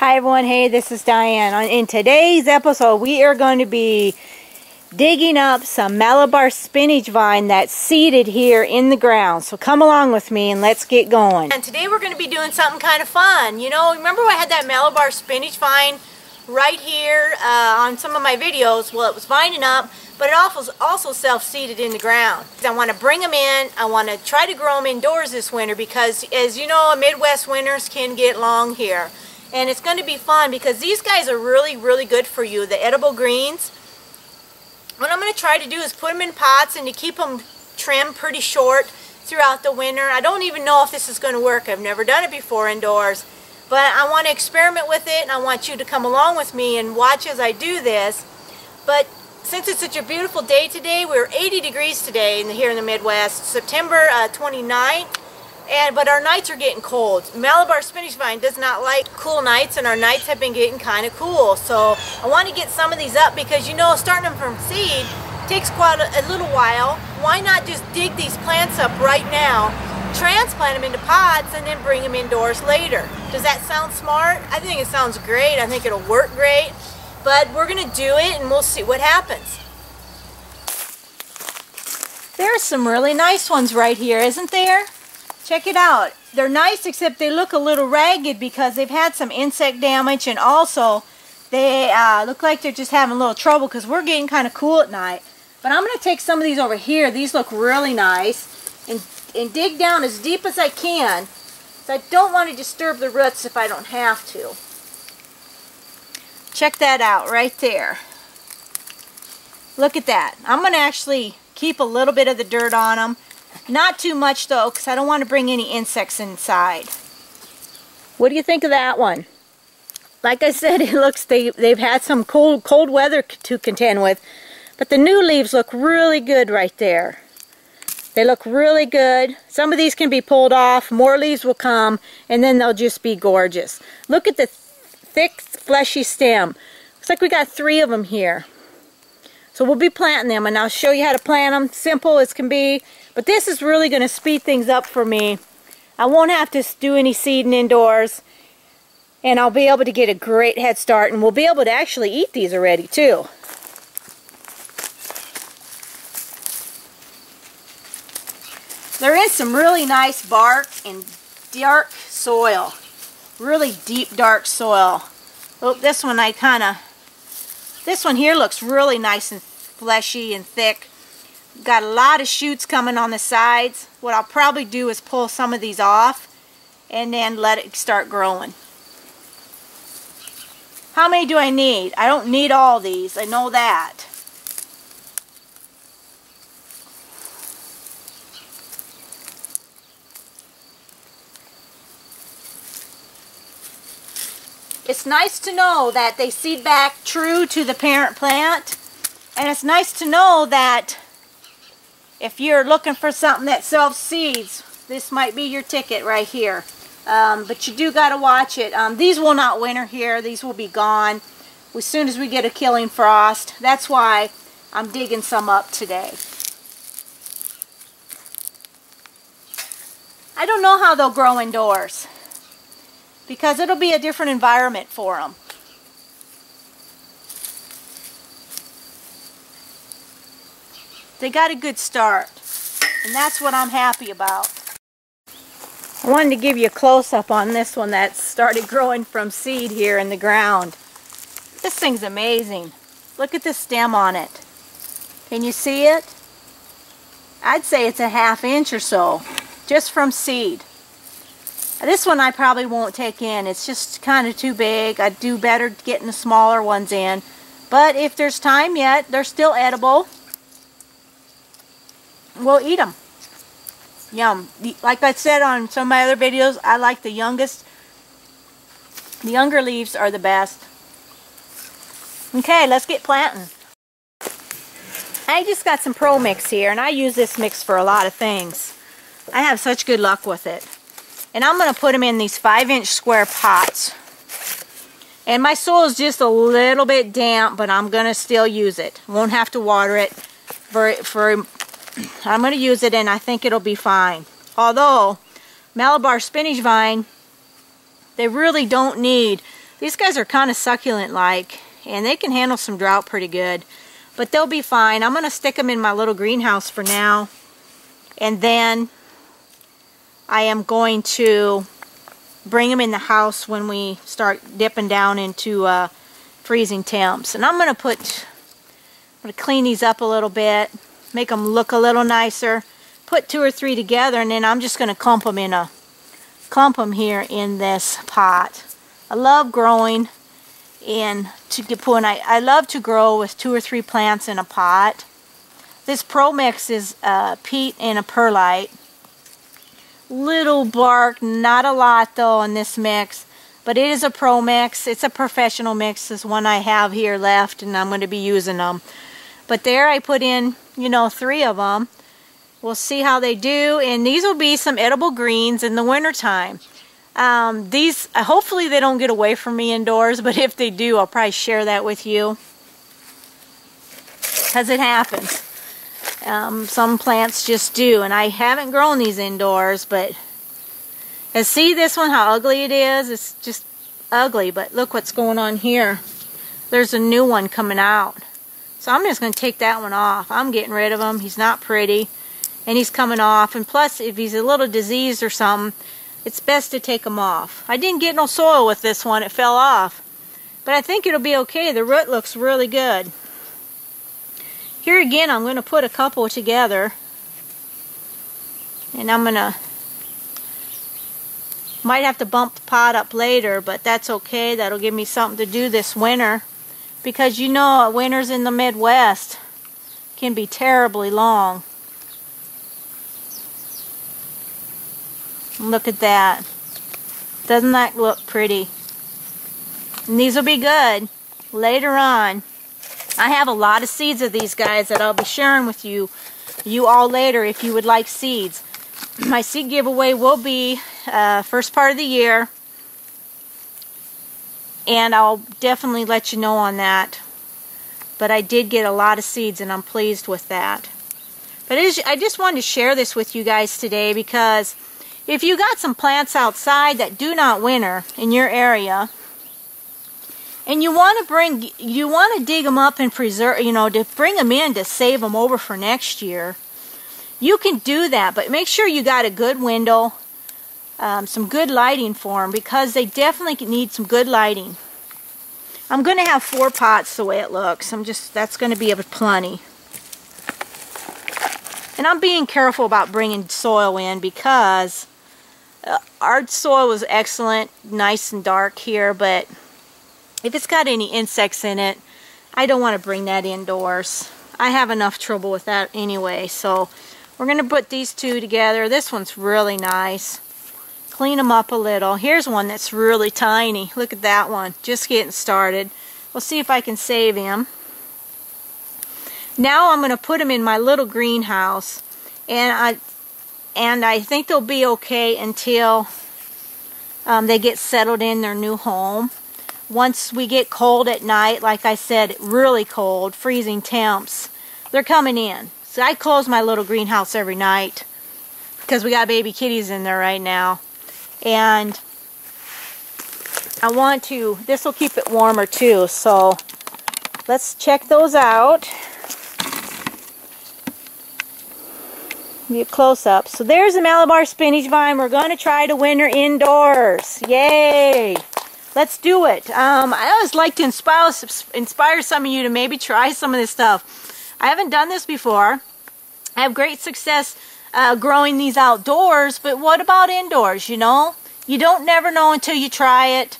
Hi everyone, hey, this is Diane. In today's episode, we are going to be digging up some Malabar spinach vine that's seeded here in the ground. So come along with me and let's get going. And today we're going to be doing something kind of fun. You know, remember I had that Malabar spinach vine right here on some of my videos? Well, it was vining up, but it also self-seeded in the ground. I want to bring them in. I want to try to grow them indoors this winter because, as you know, Midwest winters can get long here. And it's going to be fun because these guys are really, really good for you, the edible greens. What I'm going to try to do is put them in pots and to keep them trimmed pretty short throughout the winter. I don't even know if this is going to work. I've never done it before indoors. But I want to experiment with it, and I want you to come along with me and watch as I do this. But since it's such a beautiful day today, we're 80 degrees today here in the Midwest, September 29th. But our nights are getting cold. Malabar spinach vine does not like cool nights, and our nights have been getting kind of cool. So I want to get some of these up because, you know, starting them from seed takes quite a little while. Why not just dig these plants up right now, transplant them into pots, and then bring them indoors later? Does that sound smart? I think it sounds great. I think it'll work great. But we're going to do it, and we'll see what happens. There's some really nice ones right here, isn't there? Check it out. They're nice, except they look a little ragged because they've had some insect damage, and also they look like they're just having a little trouble because we're getting kind of cool at night. But I'm going to take some of these over here. These look really nice, and dig down as deep as I can. So I don't want to disturb the roots if I don't have to. Check that out right there. Look at that. I'm going to actually keep a little bit of the dirt on them. Not too much though, because I don't want to bring any insects inside. What do you think of that one? Like I said, it looks they've had some cold weather to contend with, but the new leaves look really good right there. They look really good. Some of these can be pulled off, more leaves will come, and then they'll just be gorgeous. Look at the thick, fleshy stem. Looks like we got 3 of them here. So we'll be planting them, and I'll show you how to plant them, simple as can be. But this is really going to speed things up for me. I won't have to do any seeding indoors, and I'll be able to get a great head start, and we'll be able to actually eat these already too. There is some really nice bark and dark soil. Really deep, dark soil. Oh, this one this one here looks really nice and fleshy and thick. Got a lot of shoots coming on the sides. What I'll probably do is pull some of these off and then let it start growing. How many do I need? I don't need all these. I know that. It's nice to know that they seed back true to the parent plant, and it's nice to know that if you're looking for something that self-seeds, this might be your ticket right here. But you do got to watch it. These will not winter here. These will be gone as soon as we get a killing frost. That's why I'm digging some up today. I don't know how they'll grow indoors, because it'll be a different environment for them. They got a good start, and that's what I'm happy about. I wanted to give you a close-up on this one that started growing from seed here in the ground. This thing's amazing. Look at the stem on it. Can you see it? I'd say it's a ½ inch or so, just from seed. This one I probably won't take in. It's just kind of too big. I'd do better getting the smaller ones in. But if there's time yet, they're still edible. We'll eat them. Yum. Like I said on some of my other videos, I like the youngest. The younger leaves are the best. Okay, let's get planting. I just got some Pro Mix here, and I use this mix for a lot of things. I have such good luck with it. And I'm going to put them in these 5-inch square pots. And my soil is just a little bit damp, but I'm going to still use it. Won't have to water it. I'm going to use it, and I think it'll be fine. Although, Malabar spinach vine, they really don't need These guys are kind of succulent-like, and they can handle some drought pretty good. But they'll be fine. I'm going to stick them in my little greenhouse for now. And then I am going to bring them in the house when we start dipping down into freezing temps. And I'm going to clean these up a little bit, make them look a little nicer, put 2 or 3 together, and then I'm just going to clump them here in this pot. I love growing I love to grow with 2 or 3 plants in a pot. This Pro Mix is peat and a perlite. Little bark, not a lot though in this mix, but it is a Pro Mix. It's a professional mix. This one I have here left, and I'm going to be using them. But there I put in, 3 of them. We'll see how they do, and these will be some edible greens in the wintertime. These, hopefully they don't get away from me indoors, but if they do, I'll probably share that with you. Because it happens. Some plants just do, and I haven't grown these indoors, but see this one, how ugly it is? It's just ugly, but look what's going on here. There's a new one coming out. So I'm just going to take that one off. I'm getting rid of him. He's not pretty, and he's coming off. And plus, if he's a little diseased or something, it's best to take them off. I didn't get no soil with this one. It fell off. But I think it'll be okay. The root looks really good. Here again, I'm going to put a couple together. And I'm going to... might have to bump the pot up later, but that's okay. That'll give me something to do this winter. Because winters in the Midwest can be terribly long. Look at that. Doesn't that look pretty? And these will be good later on. I have a lot of seeds of these guys that I'll be sharing with you all later if you would like seeds. My seed giveaway will be first part of the year, and I'll definitely let you know on that. But I did get a lot of seeds, and I'm pleased with that. But I just wanted to share this with you guys today, because if you got some plants outside that do not winter in your area, and you want to dig them up and preserve, to bring them in to save them over for next year, you can do that. But make sure you got a good window, some good lighting for them, because they definitely need some good lighting. I'm going to have 4 pots the way it looks. That's going to be plenty. And I'm being careful about bringing soil in, because our soil was excellent, nice and dark here, but if it's got any insects in it, I don't want to bring that indoors. I have enough trouble with that anyway. So we're going to put these 2 together. This one's really nice. Clean them up a little. Here's one that's really tiny. Look at that one. Just getting started. We'll see if I can save him. Now I'm going to put them in my little greenhouse, and I think they'll be okay until they get settled in their new home. Once we get cold at night, like I said, really cold, freezing temps, they're coming in. So I close my little greenhouse every night because we got baby kitties in there right now. And this will keep it warmer too. So let's check those out. Get close up. So there's a Malabar spinach vine. We're going to try to winter indoors. Yay! Let's do it. I always like to inspire some of you to maybe try some of this stuff. I haven't done this before. I have great success growing these outdoors, but what about indoors, You don't never know until you try it,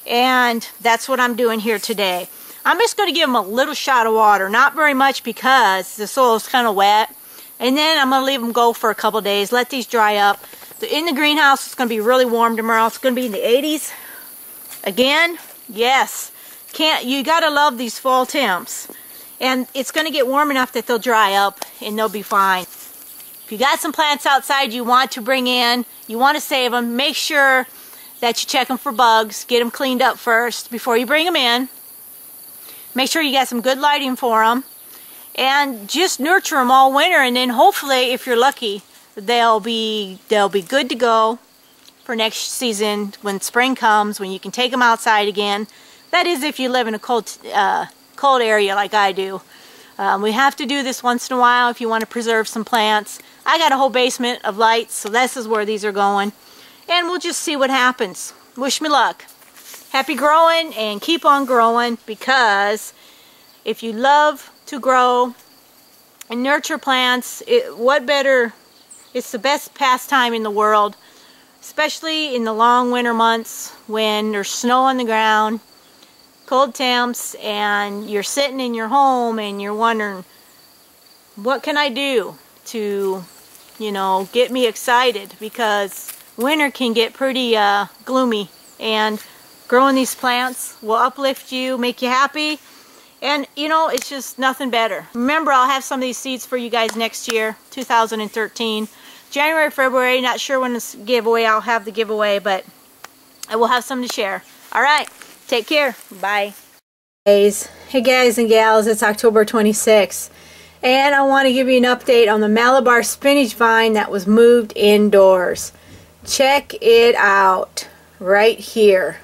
and that's what I'm doing here today. I'm just going to give them a little shot of water, not very much because the soil is kind of wet, and then I'm going to leave them go for a couple days, let these dry up. In the greenhouse, it's going to be really warm tomorrow. It's going to be in the 80s. Again, yes. You got to love these fall temps. And it's going to get warm enough that they'll dry up and they'll be fine. If you got some plants outside you want to bring in, you want to save them, make sure that you check them for bugs. Get them cleaned up first before you bring them in. Make sure you got some good lighting for them. And just nurture them all winter, and then hopefully, if you're lucky, they'll be good to go. for next season when spring comes, when you can take them outside again. That is if you live in a cold area like I do. We have to do this once in a while if you want to preserve some plants. I got a whole basement of lights, so this is where these are going. And we'll just see what happens. Wish me luck. Happy growing and keep on growing, because if you love to grow and nurture plants, what better? It's the best pastime in the world, especially in the long winter months when there's snow on the ground, cold temps, and you're sitting in your home and you're wondering, what can I do to, you know, get me excited? Because winter can get pretty gloomy, and growing these plants will uplift you, make you happy, and you know, it's just nothing better. Remember, I'll have some of these seeds for you guys next year, 2013. January, February, not sure when this giveaway, I'll have the giveaway, but I will have some to share. Alright, take care. Bye. Hey guys and gals, it's October 26th, and I want to give you an update on the Malabar spinach vine that was moved indoors. Check it out right here.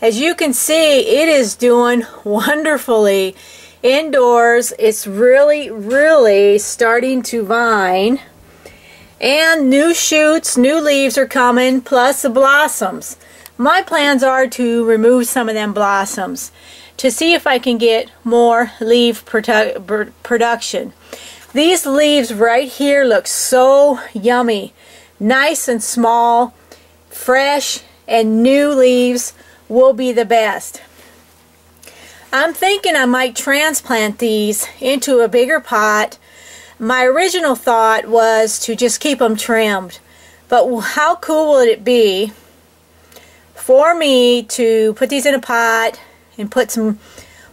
As you can see, it is doing wonderfully indoors. It's really starting to vine. And new shoots, new leaves are coming, plus the blossoms. My plans are to remove some of them blossoms to see if I can get more leaf production. These leaves right here look so yummy. Nice and small, fresh, and new leaves will be the best. I'm thinking I might transplant these into a bigger pot. My original thought was to just keep them trimmed, but how cool would it be for me to put these in a pot and put some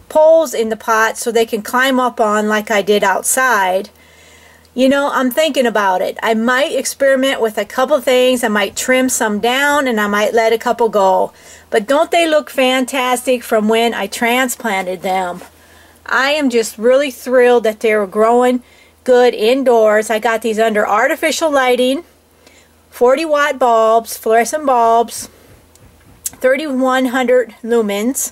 poles in the pot so they can climb up on like I did outside. You know, I'm thinking about it. I might experiment with a couple things. I might trim some down and I might let a couple go. But don't they look fantastic from when I transplanted them? I am just really thrilled that they're growing good indoors. I got these under artificial lighting, 40-watt bulbs, fluorescent bulbs, 3100 lumens,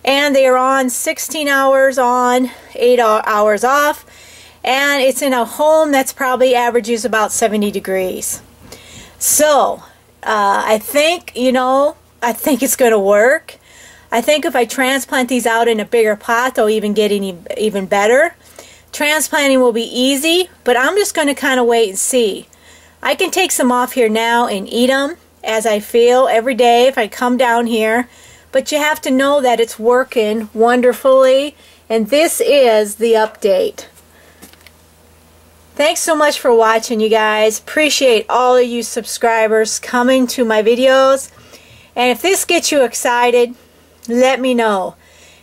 and they are on 16 hours on, 8 hours off, and it's in a home that's probably averages about 70 degrees. So I think, you know, I think it's going to work. I think if I transplant these out in a bigger pot, they'll even get even better. Transplanting will be easy, but I'm just going to kind of wait and see. I can take some off here now and eat them as I feel every day if I come down here. But you have to know that it's working wonderfully, and this is the update. Thanks so much for watching, you guys. Appreciate all of you subscribers coming to my videos. And if this gets you excited, let me know,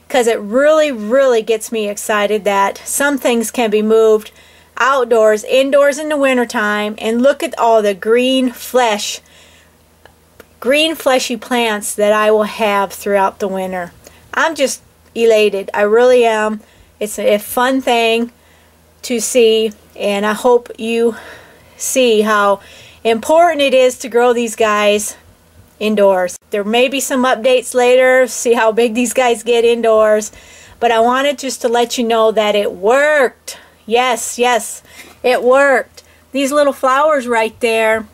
because it really gets me excited that some things can be moved outdoors, indoors in the wintertime, and look at all the green fleshy plants that I will have throughout the winter. I'm just elated. I really am. It's a fun thing to see, and I hope you see how important it is to grow these guys indoors. There may be some updates later, see how big these guys get indoors, but I wanted just to let you know that it worked. Yes, it worked. These little flowers right there,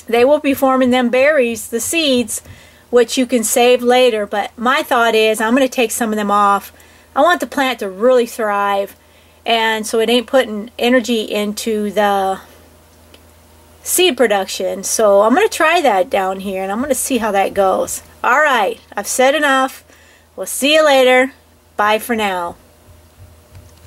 they will be forming them berries, the seeds, which you can save later, but my thought is I'm going to take some of them off. I want the plant to really thrive, and so it ain't putting energy into the seed production. So I'm going to try that down here, and I'm going to see how that goes. Alright, I've said enough. We'll see you later. Bye for now.